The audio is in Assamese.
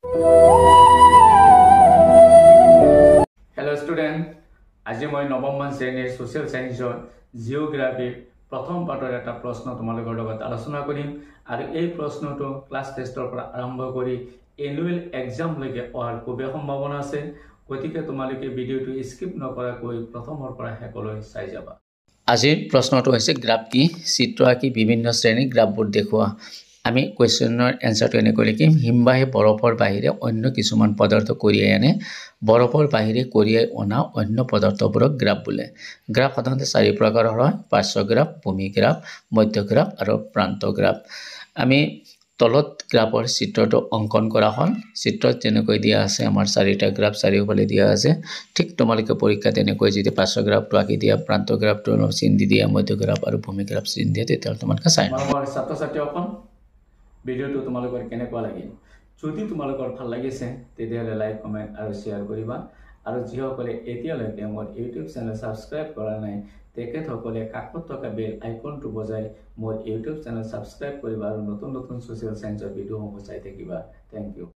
Hello student, আজি মই নৱম মান শ্ৰেণীৰ সোশ্যাল সায়েন্সৰ জিওগ্ৰাফি প্ৰথম পাঠৰ এটা প্ৰশ্ন তোমালোকৰ লগত আলোচনা কৰিম আৰু এই প্ৰশ্নটো ক্লাছ টেষ্টৰ পৰা আৰম্ভ কৰি এনুৱেল এক্সাম লৈকে অহাৰ খুবেই সম্ভাৱনা আছে গতিকে তোমালোকে ভিডিওটো স্কিপ নকৰাকৈ প্ৰথমৰ পৰা শেষলৈ চাই যাবা আজিৰ প্ৰশ্নটো হৈছে গ্ৰাফ কি চিত্ৰ আঁকি বিভিন্ন শ্ৰেণীৰ গ্ৰাফবোৰ দেখুওৱা আমি কোৱেশ্চনৰ এনসাৰটো এনেকৈ লিখিম হিমবাহে বৰফৰ বাহিৰে অন্য কিছুমান পদাৰ্থ কঢ়িয়াই আনে বৰফৰ বাহিৰে কঢ়িয়াই অনা অন্য পদাৰ্থবোৰক গ্ৰাফ বোলে গ্ৰাফ সাধাৰণতে চাৰি প্ৰকাৰৰ হয় পাৰ্শ্ব গ্ৰাফ ভূমি গ্ৰাফ মধ্য গ্ৰাফ আৰু প্ৰান্ত গ্ৰাফ আমি তলত গ্ৰাফৰ চিত্ৰটো অঙ্কন কৰা হল চিত্ৰত যেনেকৈ দিয়া আছে আমাৰ চাৰিটা গ্ৰাফ চাৰিওফালে দিয়া আছে ঠিক তোমালোকে পৰীক্ষাত এনেকৈ যদি পাৰ্শ্ব গ্ৰাফটো আঁকি দিয়া প্ৰান্ত গ্ৰাফটো অলপ চিন দি দিয়া মধ্য গ্ৰাফ আৰু ভূমি গ্ৰাফ চিন দিয়া তেতিয়া তোমালোকে চাই নম্বৰ ছাত্ৰ ছাত্ৰীসকল ভিডিওটো তোমালোকৰ কেনেকুৱা লাগিল যদি তোমালোকৰ ভাল লাগিছে তেতিয়াহলে লাইক কমেন্ট আৰু শেয়াৰ কৰিবা আৰু যিসকলে এতিয়ালৈকে মোৰ ইউটিউব চেনেল সাবস্ক্ৰাইব কৰা নাই তেখেতসকলে কাষত থকা বেল আইকনটো বজাই মোৰ ইউটিউব চেনেল সাবস্ক্ৰাইব কৰিবা আৰু নতুন নতুন সোশ্যাল সায়েন্সৰ ভিডিওসমূহ চাই থাকিবা থ্যাংক ইউ